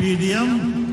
PDM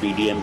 PDM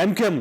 MKM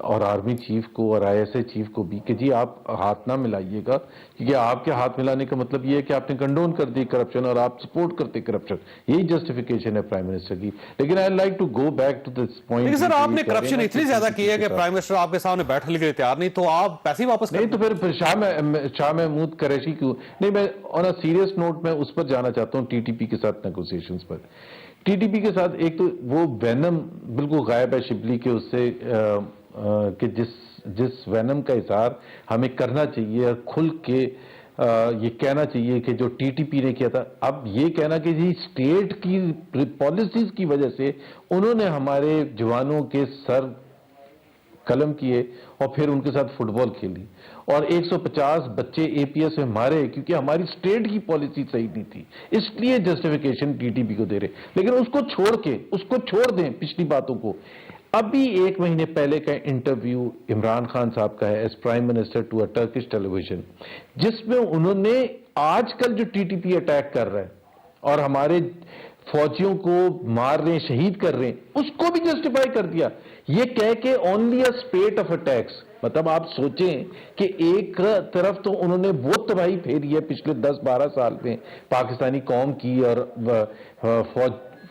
اور army chief کو اور ISI چیف کو بھی کہ جی آپ ہاتھ نہ ملائیے گا، کیونکہ آپ کے ہاتھ ملانے کا مطلب یہ ہے کہ آپ نے کنڈون کر دی کرپشن اور آپ سپورٹ کرتے کرپشن، یہی جسٹیفیکیشن ہے پرائم منسٹر کی. لیکن I like to go back to this point. لیکن سر آپ نے کرپشن اتنی زیادہ کی ہے کہ پرائم منسٹر آپ کے سامنے بیٹھنے کے لیے تیار نہیں، تو آپ پیسے واپس کریں. نہیں تو پھر شاہ محمود قریشی کیوں نہیں. میں آن اے سیریس نوٹ میں اس پر جانا چاہتا ہوں، TTP کے ساتھ نیگوسیشنز پر. TTP کے ساتھ ایک تو وہ وینم بالکل غائب ہے شبلی کے اس سے کہ جس وینم کا اظہار ہمیں کرنا چاہیے، کھل کے یہ کہنا چاہیے کہ جو TTP نے کیا تھا. اب یہ کہنا کہ جی اسٹیٹ کی پالیسیز کی وجہ سے انہوں نے ہمارے جوانوں کے سر قلم کیے اور پھر ان کے ساتھ فٹ بال کھیلی اور 150 بچے APS میں مارے کیونکہ ہماری اسٹیٹ کی پالیسی صحیح نہیں تھی، اس لیے جسٹیفیکیشن TTP کو دے رہے. لیکن اس کو چھوڑ دیں پچھلی باتوں کو. ابھی 1 مہینے پہلے کا انٹرویو عمران خان صاحب کا ہے as prime minister to a Turkish television, جس میں انہوں نے آج کل جو TTP اٹیک کر رہا ہے اور ہمارے فوجیوں کو مار رہے ہیں، شہید کر رہے ہیں، اس کو بھی جسٹیفائی کر دیا یہ کہہ کے only a spate of attacks. مطلب آپ سوچیں کہ ایک طرف تو انہوں نے وہ تباہی پھیری ہے پچھلے 10-12 سال میں پاکستانی قوم کی اور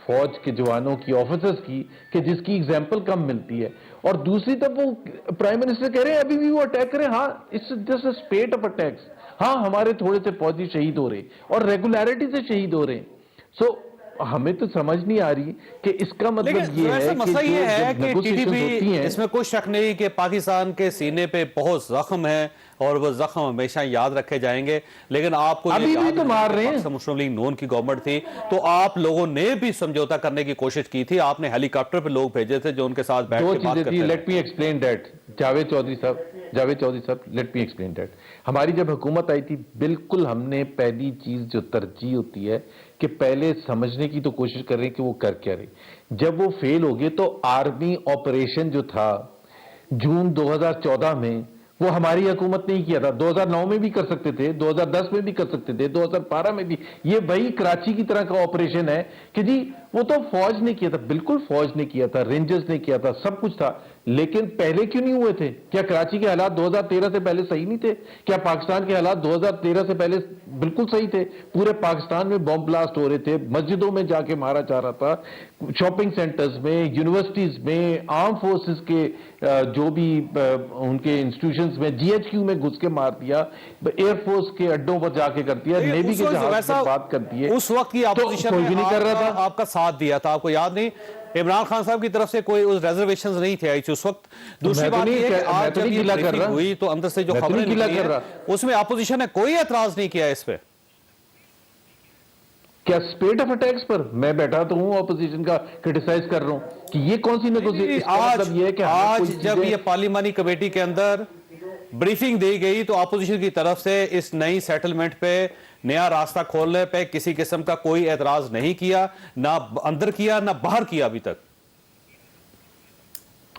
فوج کے جوانوں کی، آفیسرز کی، کہ جس کی ایگزامپل کم ملتی ہے. اور دوسری طرف وہ پرائم منسٹر کہہ رہے ہیں ابھی بھی وہ اٹیک کریں. ہاں it's just a spate of attacks. ہاں ہمارے تھوڑے سے فوجی شہید ہو رہے اور ریگولیرٹی سے شہید ہو رہے ہیں. سو ہمیں تو سمجھ نہیں آ رہی کہ اس کا مطلب یہ ہے مسئلہ یہ ہے کہ TTP اس میں کوئی شک نہیں کہ پاکستان کے سینے پہ بہت زخم ہے اور وہ زخم ہمیشہ یاد رکھے جائیں گے. لیکن آپ کو ابھی بھی تو مار رہے ہیں. مسلم لیگ نون کی گورنمنٹ تھی تو آپ لوگوں نے بھی سمجھوتا کرنے کی کوشش کی تھی. آپ نے ہیلی کاپٹر پہ لوگ بھیجے تھے جو ان کے ساتھ بیٹھ کے بات کرتے تھے. Let me explain that. Javed Chaudhry صاحب لیٹ می ایکسپلین دیٹ. ہماری جب حکومت آئی تھی بالکل ہم نے پہلی چیز جو ترجیح ہوتی ہے کہ پہلے سمجھنے کی تو کوشش کر رہے ہیں کہ وہ کر کیا رہے. جب وہ فیل ہو گئے تو آرمی آپریشن جو تھا جون 2014 میں وہ ہماری حکومت نے ہی کیا تھا. 2009 میں بھی کر سکتے تھے، 2010 میں بھی کر سکتے تھے، 2012 میں بھی. یہ وہی کراچی کی طرح کا آپریشن ہے کہ جی وہ تو فوج نے کیا تھا، بالکل فوج نے کیا تھا، رینجرز نے کیا تھا، سب کچھ تھا. لیکن پہلے کیوں نہیں ہوئے تھے؟ کیا کراچی کے حالات 2013 سے پہلے صحیح نہیں تھے؟ کیا پاکستان کے حالات 2013 سے پہلے بالکل صحیح تھے؟ پورے پاکستان میں بم بلاسٹ ہو رہے تھے، مسجدوں میں جا کے مارا جا رہا تھا، شاپنگ سینٹرز میں، یونیورسٹیز میں، آرم فورسز کے جو بھی ان کے انسٹیٹیوشنز میں، GHQ میں گھس کے مار دیا، ایئر فورس کے اڈوں پر جا کے کر دیا، نیوی کے جہاز پر بات کر دیے. اس وقت کی اپوزیشن نے آپ کا ساتھ دیا تھا، آپ کو یاد نہیں؟ عمران خان صاحب کی طرف سے کوئی ریزرویشنز نہیں تھے آئی اس وقت. دوسری بات یہ ہے کہ آج جب یہ بریفنگ ہوئی تو اندر سے جو خبریں نکلی ہیں اس میں اپوزیشن نے کوئی اعتراض نہیں کیا اس پہ. کیا اسپیٹ آف اٹیکس پر میں بیٹھا تو ہوں اپوزیشن کا کرٹیسائز کر رہا ہوں کہ یہ کون سی نیگوسیشن. آج جب یہ پارلیمانی کمیٹی کے اندر بریفنگ دی گئی تو اپوزیشن کی طرف سے اس نئی سیٹلمنٹ پہ، نیا راستہ کھولنے پہ کسی قسم کا کوئی اعتراض نہیں کیا، نہ اندر کیا نہ باہر کیا ابھی تک.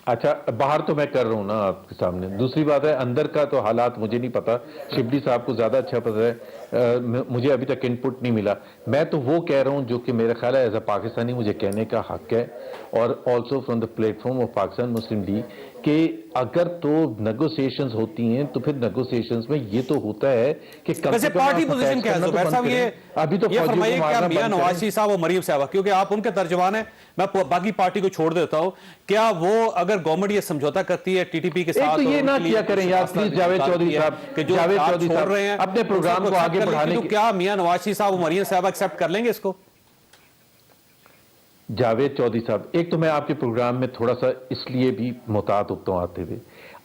اچھا باہر تو میں کر رہا ہوں نا آپ کے سامنے. دوسری بات ہے اندر کا تو حالات مجھے نہیں پتا، شبلی صاحب کو زیادہ اچھا پتا ہے، مجھے ابھی تک انپٹ نہیں ملا. میں تو وہ کہہ رہا ہوں جو کہ میرا خیال ہے ایز اے پاکستانی مجھے کہنے کا حق ہے، اور also from the plate form of Pakistan Muslim league, کہ اگر تو نیگوسیشنز ہوتی ہیں تو پھر نیگوسیشنز میں یہ تو ہوتا ہے کہ ویسے پارٹی پوزیشن کیا ہے زبیر صاحب؟ یہ فرمائیے کیا میاں نواز شریف صاحب اور مریم صاحبہ، کیونکہ آپ ان کے ترجمان ہیں، میں باقی پارٹی کو چھوڑ دیتا ہوں، کیا وہ اگر گورنمنٹ یہ سمجھوتا کرتی ہے TTP کے ساتھ، تو یہ نہ کیا کریں یار پلیز جاوید چودھری صاحب، کہ جو آپ چھوڑ رہے ہیں اپنے پروگرام کو آگے بڑھانے کی، کیا میاں نواز شریف صاحب اور مریم صاحبہ ایکسپٹ کر لیں گے اس کو؟ جاوید چودھری صاحب ایک تو میں آپ کے پروگرام میں تھوڑا سا اس لیے بھی محتاط ہوتا ہوں آتے ہوئے،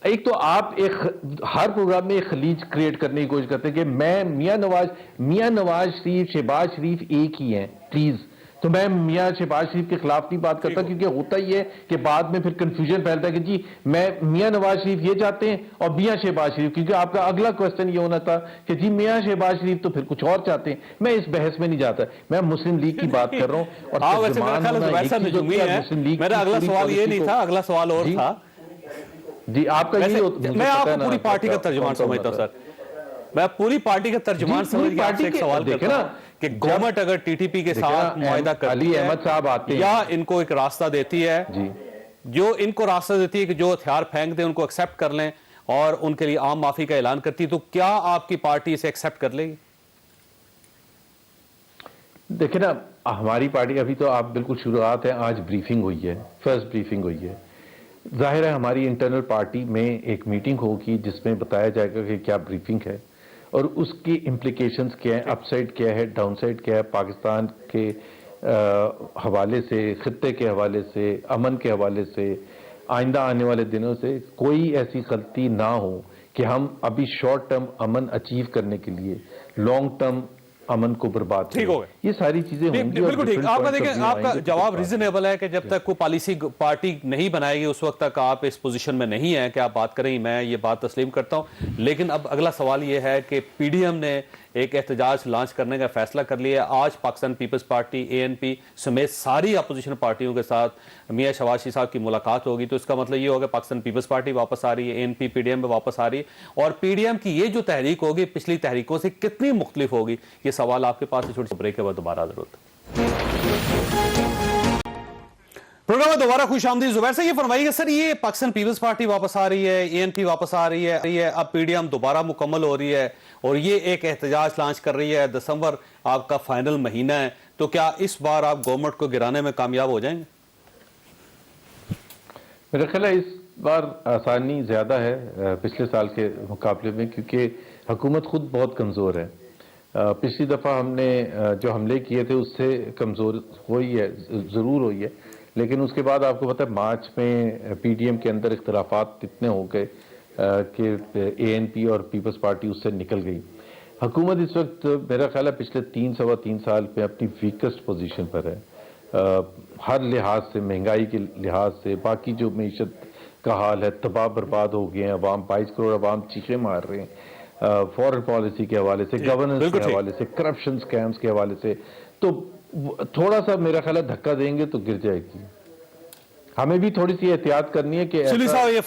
ایک تو آپ ہر پروگرام میں ایک خلیج کریٹ کرنے کی کوشش کرتے ہیں کہ میں میاں نواز شریف شہباز شریف ایک ہی ہیں پلیز. تو میں میاں شہباز شریف کے خلاف نہیں بات کرتا، کیونکہ ہوتا ہی ہے کہ بعد میں پھر کنفیوژن پھیلتا ہے کہ جی میں میاں نواز شریف یہ چاہتے ہیں اور میاں شہباز شریف، کیونکہ آپ کا اگلا کوسچن یہ ہونا تھا کہ جی میاں شہباز شریف تو پھر کچھ اور چاہتے ہیں. میں اس بحث میں نہیں جاتا، میں مسلم لیگ کی بات کر رہا ہوں. اور میرا اگلا سوال یہ نہیں تھا، اگلا سوال اور تھا. جی آپ کا میں آپ کو پوری پارٹی کا ترجمان سمجھتا ہوں سر، میں پوری پارٹی کا ترجمان سمجھ کے آپ سے ایک سوال کرتا ہوں کہ گورنمنٹ اگر TTP کے ساتھ معاہدہ کرتی ہے احمد صاحب آتے ہیں یا ان کو ایک راستہ دیتی ہے، جو ان کو راستہ دیتی ہے کہ جو ہتھیار پھینک دیں ان کو ایکسیپٹ کر لیں اور ان کے لیے عام معافی کا اعلان کرتی ہے، تو کیا آپ کی پارٹی اسے ایکسیپٹ کر لے گی؟ دیکھیں نا، ہماری پارٹی ابھی تو آپ بالکل شروعات ہے، آج بریفنگ ہوئی ہے، فرسٹ بریفنگ ہوئی ہے. ظاہر ہے ہماری انٹرنل پارٹی میں ایک میٹنگ ہوگی جس میں بتایا جائے گا کہ کیا بریفنگ ہے اور اس کی امپلیکیشنز کیا ہیں، اپ سائڈ کیا ہے، ڈاؤن سائڈ کیا ہے، پاکستان کے حوالے سے، خطے کے حوالے سے، امن کے حوالے سے، آئندہ آنے والے دنوں سے کوئی ایسی غلطی نہ ہو کہ ہم ابھی شارٹ ٹرم امن اچیو کرنے کے لیے لانگ ٹرم امن کو برباد کریں. ٹھیک ہو گئے، یہ ساری چیزیں ہوں گی. بالکل ٹھیک. آپ کا دیکھیں، آپ کا جواب ریزنیبل ہے کہ جب تک کوئی پالیسی پارٹی نہیں بنائے گی اس وقت تک آپ اس پوزیشن میں نہیں ہیں کہ آپ بات کریں. میں یہ بات تسلیم کرتا ہوں. لیکن اب اگلا سوال یہ ہے کہ پی ڈی ایم نے ایک احتجاج لانچ کرنے کا فیصلہ کر لیا ہے. آج پاکستان پیپلز پارٹی، اے این پی سمیت ساری اپوزیشن پارٹیوں کے ساتھ میاں شہباز شریف صاحب کی ملاقات ہوگی. تو اس کا مطلب یہ ہوگا پاکستان پیپلز پارٹی واپس آ رہی ہے، A N P P D M میں واپس آ رہی ہے. اور پی ڈی ایم کی یہ جو تحریک ہوگی پچھلی تحریکوں سے کتنی مختلف ہوگی، یہ سوال آپ کے پاس ہے. چھوٹی سی بریک کے بعد دوبارہ ضرورت. پروگرام میں دوبارہ خوش آمدید. زبیر سے یہ فرمائیے گا سر، یہ پاکستان پیپلز پارٹی واپس آ رہی ہے، اے این پی واپس آ رہی ہے، اب پی ڈی ایم دوبارہ مکمل ہو رہی ہے اور یہ ایک احتجاج لانچ کر رہی ہے. دسمبر آپ کا فائنل مہینہ ہے، تو کیا اس بار آپ گورنمنٹ کو گرانے میں کامیاب ہو جائیں گے؟ میرا خیال ہے اس بار آسانی زیادہ ہے پچھلے سال کے مقابلے میں، کیونکہ حکومت خود بہت کمزور ہے. پچھلی دفعہ ہم نے جو حملے کیے تھے اس سے کمزور ہوئی ہے، ضرور ہوئی ہے، لیکن اس کے بعد آپ کو پتہ ہے مارچ میں پی ڈی ایم کے اندر اختلافات اتنے ہو گئے کہ اے این پی اور پیپلز پارٹی اس سے نکل گئی. حکومت اس وقت میرا خیال ہے پچھلے 3 سال پہ اپنی ویکسٹ پوزیشن پر ہے. ہر لحاظ سے، مہنگائی کے لحاظ سے، باقی جو معیشت کا حال ہے، تباہ برباد ہو گئے ہیں. عوام 22 کروڑ عوام چیخیں مار رہے ہیں فورن پالیسی کے حوالے سے، گورننس کے حوالے سے، کرپشن سکیمز کے حوالے سے. تو تھوڑا سا میرا خیال ہے دھکا دیں گے تو گر جائے گی. ہمیں بھی تھوڑی سی احتیاط کرنی ہے کہ سلی صاحب یہ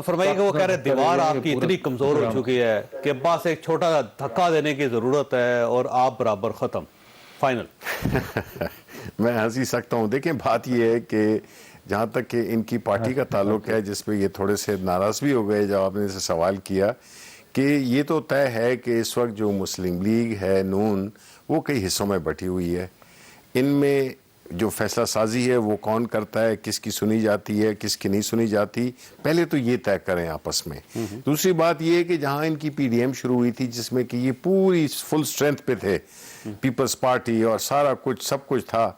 فرمائیے کہ وہ کہہ رہے دیوار آپ کی اتنی کمزور ہو چکی ہے کہ بس ایک چھوٹا سا دھکا دینے کی ضرورت ہے اور آپ برابر ختم فائنل. میں ہنسی سکتا ہوں. دیکھیں بات یہ ہے کہ جہاں تک کہ ان کی پارٹی کا تعلق ہے، جس پہ یہ تھوڑے سے ناراض بھی ہو گئے جب آپ نے اسے سوال کیا، کہ یہ تو طے ہے کہ اس وقت جو مسلم لیگ ہے، نون، وہ کئی حصوں میں بٹی ہوئی ہے. ان میں جو فیصلہ سازی ہے وہ کون کرتا ہے، کس کی سنی جاتی ہے، کس کی نہیں سنی جاتی، پہلے تو یہ طے کریں آپس میں. دوسری بات یہ ہے کہ جہاں ان کی پی ڈی ایم شروع ہوئی تھی، جس میں کہ یہ پوری فل سٹرینتھ پہ تھے، پیپلز پارٹی اور سارا کچھ سب کچھ تھا،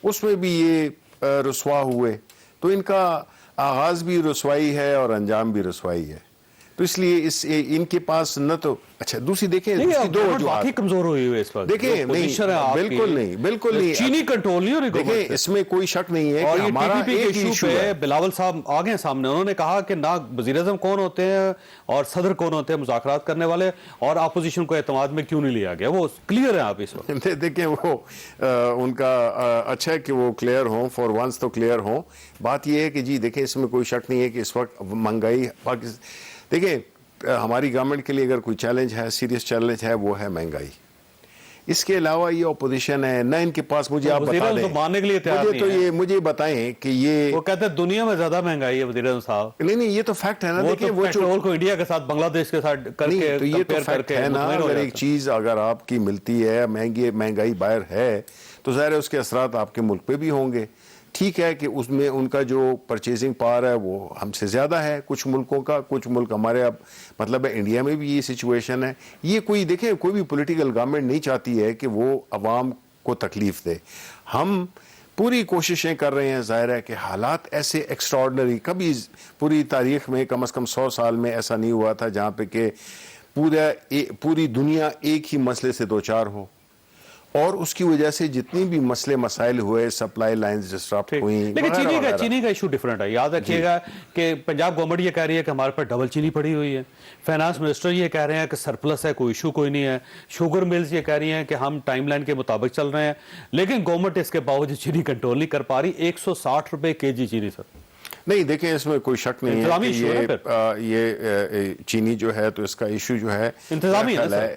اس میں بھی یہ رسوا ہوئے. تو ان کا آغاز بھی رسوائی ہے اور انجام بھی رسوائی ہے. تو اس لیے ان کے پاس نہ تو اچھا دوسری دیکھیں دو وجوہات کمزور ہوئی ہوئی اس وقت. دیکھیں بالکل نہیں چینی کنٹرول نہیں ہو رہی. دیکھیں اس میں کوئی شک نہیں ہے اور کہ ہمارا ایک ایشو ہے. بلاول صاحب آگے سامنے، انہوں نے کہا کہ نہ وزیر اعظم کون ہوتے ہیں اور صدر کون ہوتے ہیں مذاکرات کرنے والے، اور اپوزیشن کو اعتماد میں کیوں نہیں لیا گیا. وہ کلیئر ہے آپ اس وقت. دیکھیں وہ ان کا اچھا ہے کہ وہ کلیئر ہوں، فار ونس تو کلیئر ہوں. بات یہ ہے کہ جی دیکھیں اس میں کوئی شک نہیں ہے کہ اس وقت مہنگائی دیکھیں ہماری گورنمنٹ کے لیے اگر کوئی چیلنج ہے، سیریس چیلنج ہے، وہ ہے مہنگائی. اس کے علاوہ یہ اپوزیشن ہے نہ ان کے پاس. مجھے آپ بتا دیں، مجھے بتائیں کہ یہ وہ کہتے ہیں دنیا میں زیادہ مہنگائی ہے وزیر اعظم صاحب. نہیں یہ تو فیکٹ ہے نا. دیکھیں وہ پیٹرول کو انڈیا کے ساتھ، بنگلہ دیش کے ساتھ کر کے تو یہ تو فیکٹ ہے نا. اگر ایک چیز اگر آپ کی ملتی ہے، مہنگائی باہر ہے، تو ظاہر ہے اس کے اثرات آپ کے ملک پہ بھی ہوں گے. ٹھیک ہے کہ اس میں ان کا جو پرچیزنگ پاور ہے وہ ہم سے زیادہ ہے کچھ ملکوں کا، کچھ ملک ہمارے اب مطلب ہے انڈیا میں بھی یہ سچویشن ہے. یہ کوئی دیکھیں کوئی بھی پولیٹیکل گورنمنٹ نہیں چاہتی ہے کہ وہ عوام کو تکلیف دے. ہم پوری کوششیں کر رہے ہیں. ظاہر ہے کہ حالات ایسے ایکسٹراڈنری کبھی پوری تاریخ میں کم از کم 100 سال میں ایسا نہیں ہوا تھا جہاں پہ کہ پوری دنیا ایک ہی مسئلے سے دوچار ہو، اور اس کی وجہ سے جتنی بھی مسئلے مسائل ہوئے، سپلائی لائنز ڈسٹرپٹ ہوئیں. لیکن چینی کا ایشو ڈیفرنٹ ہے. یاد رکھیے گا کہ پنجاب گورنمنٹ یہ کہہ رہی ہے کہ ہمارے پر ڈبل چینی پڑی ہوئی ہے. فائنانس منسٹر یہ کہہ رہے ہیں کہ سرپلس ہے، کوئی ایشو کوئی نہیں ہے. شوگر ملز یہ کہہ رہی ہیں کہ ہم ٹائم لائن کے مطابق چل رہے ہیں. لیکن گورنمنٹ اس کے باوجود چینی کنٹرول نہیں کر پا رہی. 160 روپے kg چینی سر. نہیں دیکھیں اس میں کوئی شک نہیں ہے کہ یہ چینی جو ہے تو اس کا ایشو جو ہے انتظامی ہے.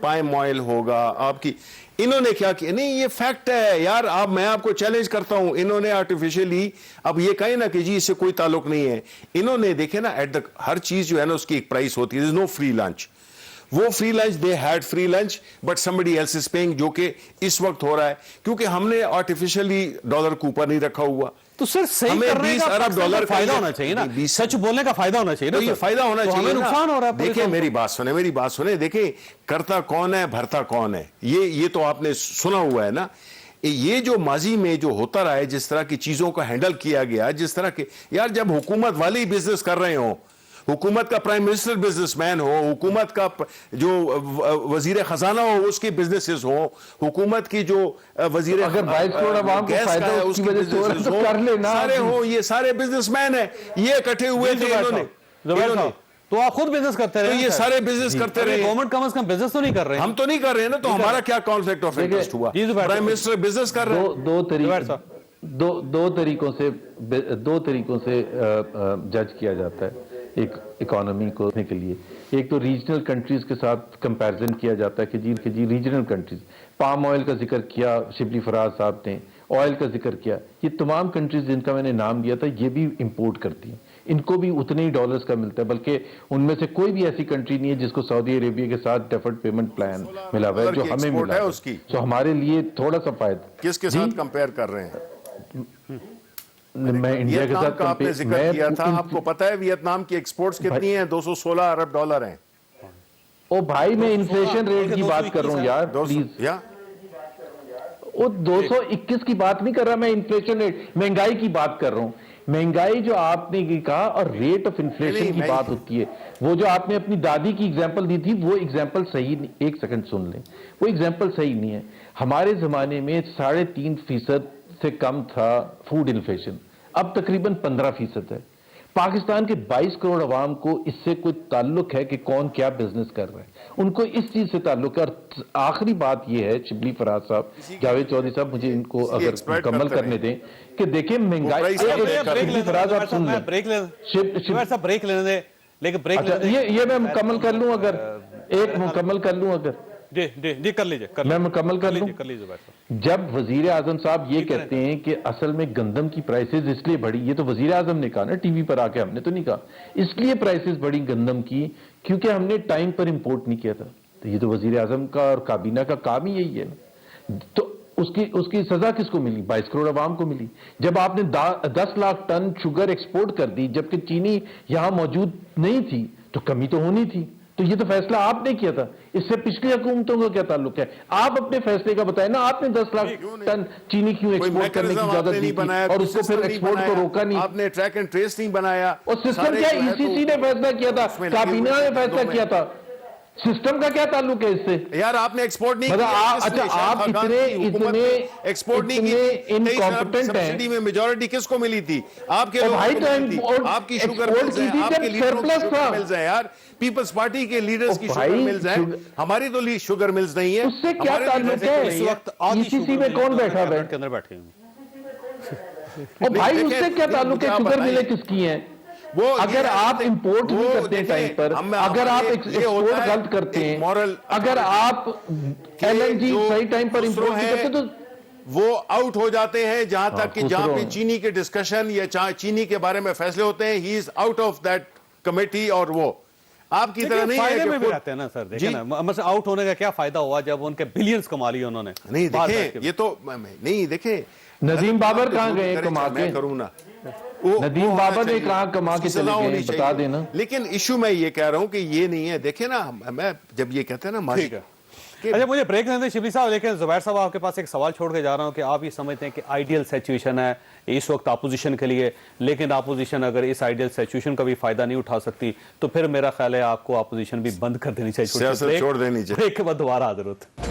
پائم آئل ہوگا آپ کی, انہوں نے کیا کیا, نہیں یہ فیکٹ ہے یار, اب میں آپ کو چیلنج کرتا ہوں, انہوں نے آرٹیفیشلی اب یہ کہیں نا کہ جی اس سے کوئی تعلق نہیں ہے, انہوں نے دیکھیں نا ہر چیز جو ہے نا اس کی ایک پرائس ہوتی ہے, نو فری لنچ, وہ free lunch they had free lunch but somebody else is paying, جو کہ اس وقت ہو رہا ہے کیونکہ ہم نے آرٹیفیشلی ڈالر کو اوپر نہیں رکھا ہوا. تو سر صحیح ہمیں کرنے 20 کا ارب پاکستان ڈالر کو کا فائدہ یہ- ہونا چاہیے نا, 20 سچ بولنے کا فائدہ ہونا چاہیے نا تو یہ سر. فائدہ ہونا تو چاہیے ہمیں نا. نقصان ہو رہا ہے پوری دیکھیں قوم کو. میری بات سنیں, دیکھیں کرتا کون ہے بھرتا کون ہے, یہ تو آپ نے سنا ہوا ہے نا. یہ جو ماضی میں جو ہوتا رہا ہے, جس طرح کی چیزوں کو ہینڈل کیا گیا, جس طرح کے یار جب حکومت والے ہی بزنس کر رہے ہوں, حکومت کا پرائم منسٹر بزنس مین ہو, حکومت کا جو وزیر خزانہ ہو اس کے بزنسز ہوں, حکومت کی جو وزیر اگر 22 کروڑ عوام کو گیس فائدہ کا ہے, اس کی کے وجہ سے ہو رہا ہے businesses تو ہوں, کر لینا. سارے ہوں, یہ سارے بزنس مین ہیں, یہ اکٹھے ہوئے تھے انہوں نے. زبیر صاحب, تو آپ خود بزنس کرتے تو رہے یہ سارے بزنس کرتے رہے, گورنمنٹ کم از کم بزنس تو نہیں کر رہے ہیں. ہم تو نہیں کر رہے ہیں نا, تو ہمارا کیا کانفلکٹ آف انٹرسٹ ہوا, جی زبیر پرائم منسٹر بزنس کر رہے ہیں. دو طریقوں سے جج کیا جاتا ہے ایک اکانومی کو کے لیے. ایک تو ریجنل کنٹریز کے ساتھ کمپیرزن کیا جاتا ہے کہ جی ریجنل کنٹریز, پام آئل کا ذکر کیا شبلی فراز صاحب نے, آئل کا ذکر کیا, یہ تمام کنٹریز جن کا میں نے نام دیا تھا یہ بھی امپورٹ کرتی ہیں, ان کو بھی اتنے ہی ڈالرز کا ملتا ہے, بلکہ ان میں سے کوئی بھی ایسی کنٹری نہیں ہے جس کو سعودی عربیہ کے ساتھ ڈیفرڈ پیمنٹ پلان ملا ہوا ہے جو ہمیں ملا ہے اس کی. تو ہمارے لیے تھوڑا سا فائدہ. کس کے ساتھ کمپیئر کر رہے ہیں؟ میں انڈیا کے ویتنام ساتھ کا آپ نے ذکر کیا تھا, آپ کو پتا ہے ویتنام کی ایکسپورٹس کتنی ہیں؟ 216 ارب ڈالر ہیں. او بھائی میں انفلیشن ریٹ کی بات کر رہا ہوں یار, پلیز. یا وہ 221 کی بات نہیں کر رہا میں, انفلیشن ریٹ مہنگائی کی بات کر رہا ہوں. مہنگائی جو آپ نے کہا اور ریٹ آف انفلیشن کی بات ہوتی ہے, وہ جو آپ نے اپنی دادی کی ایگزامپل دی تھی وہ ایگزامپل صحیح نہیں. ایک سیکنڈ سن لیں, وہ ایگزامپل صحیح نہیں ہے. ہمارے زمانے میں 3.5% سے کم تھا فوڈ انفلیشن, اب تقریباً 15% ہے. پاکستان کے 22 کروڑ عوام کو اس سے کوئی تعلق ہے کہ کون کیا بزنس کر رہا ہے, ان کو اس چیز سے تعلق ہے. اور آخری بات یہ ہے, شبلی فراز صاحب, جاوید چودھری صاحب, مجھے ان کو اگر مکمل کرنے دیں کہ دیکھیں مہنگائی. شبلی فراز آپ سن لیں, بریک لینے دیں, لیکن بریک یہ میں مکمل کر لوں, اگر ایک مکمل کر لوں, اگر جی کر لیجئے, میں مکمل کر لوں. کر لیجئے. جب وزیر اعظم صاحب یہ کہتے ہیں کہ اصل میں گندم کی پرائسز اس لیے بڑھی, یہ تو وزیر اعظم نے کہا نا ٹی وی پر آ کے, ہم نے تو نہیں کہا, اس لیے پرائسز بڑھی گندم کی کیونکہ ہم نے ٹائم پر امپورٹ نہیں کیا تھا. تو یہ تو وزیر اعظم کا اور کابینہ کا کام ہی یہی ہے. تو اس کی سزا کس کو ملی؟ 22 کروڑ عوام کو ملی. جب آپ نے 10 لاکھ ٹن شوگر ایکسپورٹ کر دی جبکہ چینی یہاں موجود نہیں تھی, تو کمی تو ہونی تھی. تو یہ تو فیصلہ آپ نے کیا تھا, اس سے پچھلی حکومتوں کا کیا تعلق ہے؟ آپ اپنے فیصلے کا بتائیں نا, آپ نے 10 لاکھ ٹن چینی کیوں ایکسپورٹ کرنے کی اجازت دی تھی اور اس کو پھر ایکسپورٹ کو روکا نہیں؟ آپ نے ٹریک اینڈ ٹریس نہیں بنایا. اور سسٹم کیا ای سی سی نے فیصلہ کیا تھا, کابینہ نے فیصلہ کیا تھا, سسٹم کا کیا تعلق ہے اس سے؟ یار آپ نے ایکسپورٹ نہیں کیا. اچھا آپ اتنے ایکسپورٹ نہیں کیے, انکمپٹنٹ ہیں. سبسڈی میں میجورٹی کس کو ملی تھی؟ آپ کے بھائی تو آپ کی شوگر ملز ہیں, آپ کے لیڈروں کی شوگر ملز ہیں یار, پیپلز پارٹی کے لیڈرز کی شوگر ملز ہیں, ہماری تو شوگر ملز نہیں ہے. اس سے کیا تعلق ہے؟ اس وقت ای سی سی میں کون بیٹھا ہے کے اندر بیٹھے ہیں؟ اور بھائی اس سے کیا تعلق ہے شوگر ملیں کس کی ہیں؟ اگر آپ امپورٹ نہیں کرتے ہیں ٹائم پر, اگر آپ ایکسپورٹ غلط کرتے ہیں, اگر آپ ایل این جی صحیح ٹائم پر امپورٹ نہیں کرتے تو وہ آؤٹ ہو جاتے ہیں. جہاں تک کہ جہاں پہ چینی کے ڈسکشن یا چینی کے بارے میں فیصلے ہوتے ہیں, he is out of that committee. اور وہ آپ کی طرح نہیں ہے فائدے میں بھی رہتے ہیں نا سر, دیکھیں نا مثلا آؤٹ ہونے کا کیا فائدہ ہوا جب ان کے بلینز کما لیے انہوں نے. نہیں دیکھیں, یہ تو نہیں دیکھیں, ندیم بابر کہاں گئے کما کے؟ میں کروں نا, ندیم بابر نے کہاں کما کے چلے گئے بتا دینا. لیکن ایشو میں یہ کہہ رہا ہوں کہ یہ نہیں ہے. دیکھیں نا, میں جب یہ کہتے ہیں نا ماضی کا, اچھا مجھے بریک لینے دیں شبلی صاحب, لیکن زبیر صاحب آپ کے پاس ایک سوال چھوڑ کے جا رہا ہوں کہ آپ یہ سمجھتے ہیں کہ آئیڈیل سچویشن ہے اس وقت اپوزیشن کے لیے, لیکن اپوزیشن اگر اس آئیڈیل سچویشن کا بھی فائدہ نہیں اٹھا سکتی تو پھر میرا خیال ہے آپ کو اپوزیشن بھی بند کر دینی چاہیے, سیاست چھوڑ دینی چاہیے. بریک کے بعد دوبارہ حاضر ہوتے.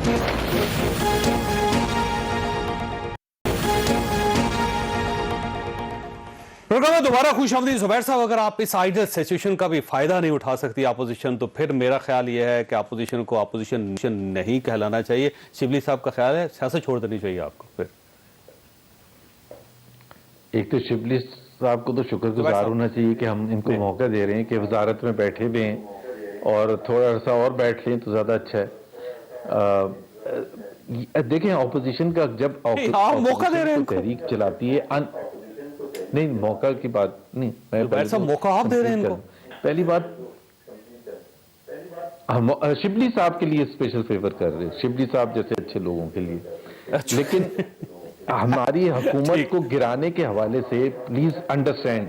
پروگرام میں دوبارہ خوش آمدید. زبیر صاحب, اگر آپ اس آئیڈیل سچویشن کا بھی فائدہ نہیں اٹھا سکتی اپوزیشن, تو پھر میرا خیال یہ ہے کہ اپوزیشن کو اپوزیشن نہیں کہلانا چاہیے. شبلی صاحب کا خیال ہے سیاست چھوڑ دینی چاہیے آپ کو. پھر ایک تو شبلی صاحب کو تو شکر گزار ہونا چاہیے کہ ہم ان کو موقع دے رہے ہیں کہ وزارت میں بیٹھے ہوئے ہیں، اور تھوڑا عرصہ اور بیٹھ لیں تو زیادہ اچھا ہے۔ دیکھیں اپوزیشن کا جب موقع دے رہے ہیں تحریک چلاتی ہے نہیں، موقع کی بات نہیں، ایسا موقع آپ دے رہے ہیں ان کو۔ پہلی بات شبلی صاحب کے لیے اسپیشل فیور کر رہے ہیں، شبلی صاحب جیسے اچھے لوگوں کے لیے، لیکن ہماری حکومت کو گرانے کے حوالے سے پلیز انڈرسٹینڈ،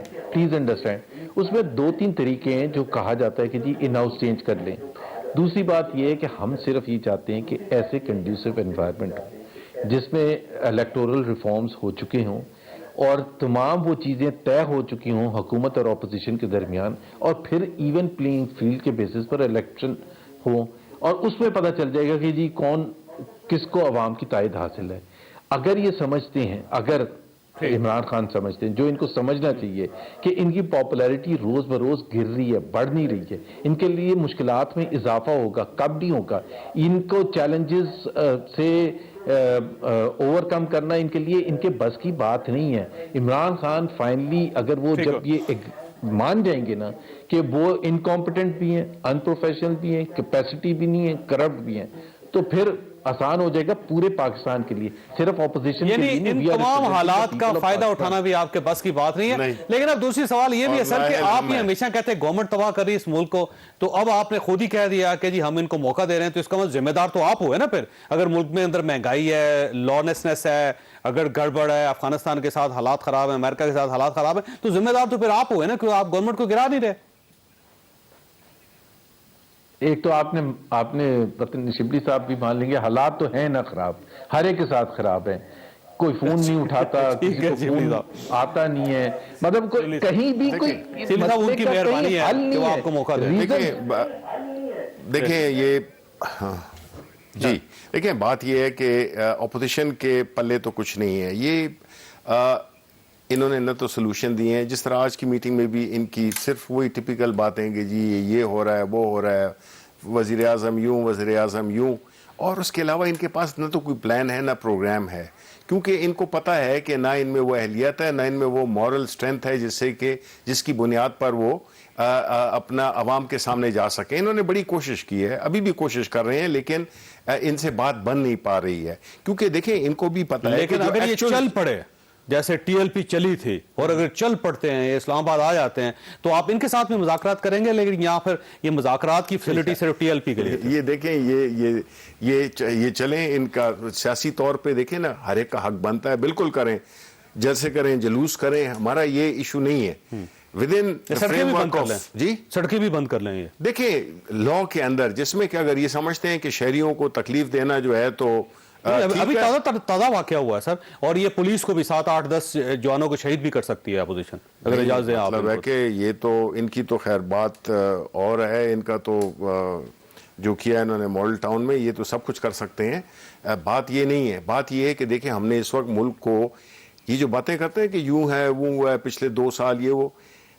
اس میں 2-3 طریقے ہیں جو کہا جاتا ہے کہ جی ان ہاؤس چینج کر لیں۔ دوسری بات یہ ہے کہ ہم صرف یہ چاہتے ہیں کہ ایسے کنڈیوسو انوائرمنٹ ہو جس میں الیکٹورل ریفارمز ہو چکے ہوں اور تمام وہ چیزیں طے ہو چکی ہوں حکومت اور اپوزیشن کے درمیان، اور پھر ایون پلینگ فیلڈ کے بیسس پر الیکشن ہو، اور اس میں پتہ چل جائے گا کہ جی کون کس کو عوام کی تائید حاصل ہے۔ اگر یہ سمجھتے ہیں، اگر عمران خان سمجھتے ہیں، جو ان کو سمجھنا چاہیے کہ ان کی پاپولیرٹی روز بروز گر رہی ہے، بڑھ نہیں رہی ہے، ان کے لیے مشکلات میں اضافہ ہوگا، کب نہیں ہوگا، ان کو چیلنجز سے اوور کم کرنا ان کے لیے ان کے بس کی بات نہیں ہے۔ عمران خان فائنلی اگر وہ جب یہ مان جائیں گے نا کہ وہ انکمپیٹنٹ بھی ہیں، ان پروفیشنل بھی ہیں، کیپیسٹی بھی نہیں ہے، کرپٹ بھی ہیں، تو پھر آسان ہو جائے گا پورے پاکستان کے لیے، صرف اپوزیشن کے لیے۔ یعنی ان تمام حالات کا فائدہ اٹھانا بھی آپ کے بس کی بات نہیں ہے۔ لیکن اب دوسری سوال یہ بھی ہے سر کہ آپ یہ ہمیشہ کہتے ہیں گورنمنٹ تباہ کر رہی ہے اس ملک کو، تو اب آپ نے خود ہی کہہ دیا کہ جی ہم ان کو موقع دے رہے ہیں، تو اس کا مطلب ذمہ دار تو آپ ہوئے نا پھر۔ اگر ملک میں اندر مہنگائی ہے، لانیسنس ہے، اگر گڑبڑ ہے، افغانستان کے ساتھ حالات خراب ہیں، امریکہ کے ساتھ حالات خراب ہیں، تو ذمہ دار تو پھر آپ ہوئے نا، کہ آپ گورنمنٹ کو گرا نہیں رہے۔ ایک تو آپ نے شبلی صاحب بھی مان لیں گے حالات تو ہیں نا خراب، ہر ایک کے ساتھ خراب ہیں، کوئی فون نہیں اٹھاتا، کسی کو فون آتا نہیں ہے، مطلب کہیں بھی کوئی ان کی مہربانی ہے کہ وہ آپ کو موقع دے۔ دیکھیں یہ جی دیکھیں بات یہ ہے کہ اپوزیشن کے پلے تو کچھ نہیں ہے، یہ انہوں نے نہ تو سلوشن دیے ہیں، جس طرح آج کی میٹنگ میں بھی ان کی صرف وہی ٹپیکل باتیں کہ جی یہ ہو رہا ہے، وہ ہو رہا ہے، وزیر اعظم یوں، اور اس کے علاوہ ان کے پاس نہ تو کوئی پلان ہے نہ پروگرام ہے، کیونکہ ان کو پتہ ہے کہ نہ ان میں وہ اہلیت ہے، نہ ان میں وہ مورل سٹرینتھ ہے جس کی بنیاد پر وہ اپنا عوام کے سامنے جا سکیں۔ انہوں نے بڑی کوشش کی ہے، ابھی بھی کوشش کر رہے ہیں، لیکن ان سے بات بن نہیں پا رہی ہے، کیونکہ دیکھیں ان کو بھی پتہ ہے کہ اگر یہ چل پڑے جیسے ٹی ایل پی چلی تھی، اور اگر چل پڑتے ہیں، یہ اسلام آباد آ جاتے ہیں، تو آپ ان کے ساتھ میں مذاکرات کریں گے، لیکن یہاں پھر یہ مذاکرات کی فیسلٹی صرف ٹی ایل پی کے لیے؟ یہ دیکھیں یہ چلیں، ان کا سیاسی طور پہ دیکھیں نا، ہر ایک کا حق بنتا ہے، بالکل کریں، جلسے کریں، جلوس کریں، ہمارا یہ ایشو نہیں ہے۔ سڑکیں بھی بند کر لیں یہ دیکھیں لا کے اندر، جس میں کہ اگر یہ سمجھتے ہیں کہ شہریوں کو تکلیف دینا جو ہے تو ابھی تازہ واقعہ ہوا ہے سر، اور یہ پولیس کو بھی 7-8-10 جوانوں کو شہید بھی کر سکتی ہے اپوزیشن، اگر اجازت دیں آپ۔ مطلب ہے کہ یہ تو ان کی تو خیر بات اور ہے، ان کا تو جو کیا انہوں نے ماڈل ٹاؤن میں، یہ تو سب کچھ کر سکتے ہیں، بات یہ نہیں ہے۔ بات یہ ہے کہ دیکھیں ہم نے اس وقت ملک کو یہ جو باتیں کرتے ہیں کہ یوں ہے وہ ہوا ہے پچھلے 2 سال یہ وہ،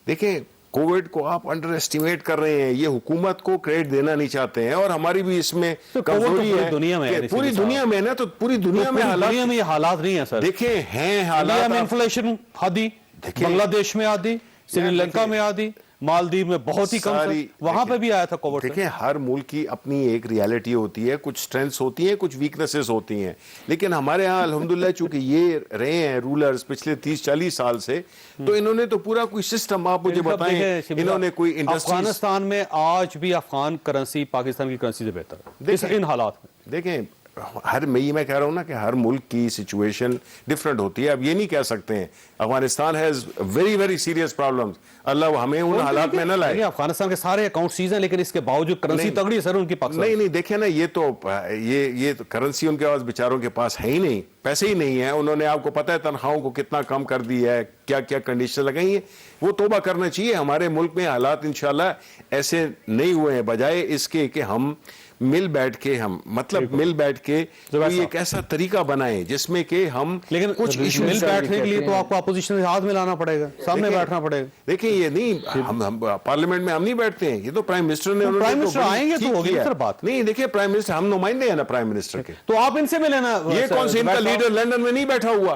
دیکھیں کووڈ کو آپ انڈر ایسٹیمیٹ کر رہے ہیں، یہ حکومت کو کریڈٹ دینا نہیں چاہتے ہیں، اور ہماری بھی اس میں کمزوری ہے، پوری دنیا میں نا، تو پوری دنیا میں یہ حالات نہیں ہیں سر۔ دیکھیں ہیں حالات، انفلیشن آدھی بنگلہ دیش میں، آدھی سری لنکا میں، آدھی مالدیو میں بہت ہی کم، وہاں پہ بھی آیا تھا کووڈ۔ دیکھیں ہر ملک کی اپنی ایک ریالٹی ہوتی ہے، کچھ سٹرینتھس ہوتی ہیں، کچھ ویکنسز ہوتی ہیں، لیکن ہمارے ہاں الحمدللہ چونکہ یہ رہے ہیں رولرز پچھلے 30-40 سال سے، تو انہوں نے تو پورا کوئی سسٹم، آپ مجھے بتائیں، انہوں نے کوئی انڈسٹریز۔ افغانستان میں آج بھی افغان کرنسی پاکستان کی کرنسی سے بہتر ہے ان حالات میں۔ دیکھیں میں کہہ رہا ہوں نا کہ ہر ملک کی سچویشن ڈفرنٹ ہوتی ہے، اب یہ نہیں کہہ سکتے ہیں Afghanistan has very very serious problems, اللہ ہمیں ان حالات میں نہ لائے۔ افغانستان کے سارے اکاؤنٹ سیز ہیں، لیکن اس کے باوجود کرنسی تگڑی ہے سر ان کی پاکستان۔ نہیں دیکھیں نا، یہ تو کرنسی ان کے پاس بیچاروں کے پاس ہے ہی نہیں، پیسے ہی نہیں ہیں، انہوں نے آپ کو پتہ ہے تنخواہوں کو کتنا کم کر دی ہے، کیا کیا کنڈیشن لگائی ہیں، وہ توبہ کرنا چاہیے۔ ہمارے ملک میں حالات انشاءاللہ ایسے نہیں ہوئے ہیں، بجائے اس کے کہ ہم مل بیٹھ کے کوئی ایک ایسا طریقہ بنائیں جس میں کہ ہم کچھ ایشو مل بیٹھنے کے لیے تو آپ کو اپوزیشن کے ہاتھ ملانا پڑے گا، سامنے بیٹھنا پڑے گا۔ دیکھیں یہ نہیں، ہم پارلیمنٹ میں ہم نہیں بیٹھتے ہیں، یہ تو پرائم منسٹر نے، پرائم منسٹر آئیں گے تو ہوگی سر بات۔ نہیں دیکھیں پرائم منسٹر، ہم نمائندے ہیں نا پرائم منسٹر کے، تو آپ ان سے ملیں نا۔ یہ کون سے ان کا لیڈر لندن میں نہیں بیٹھا ہوا،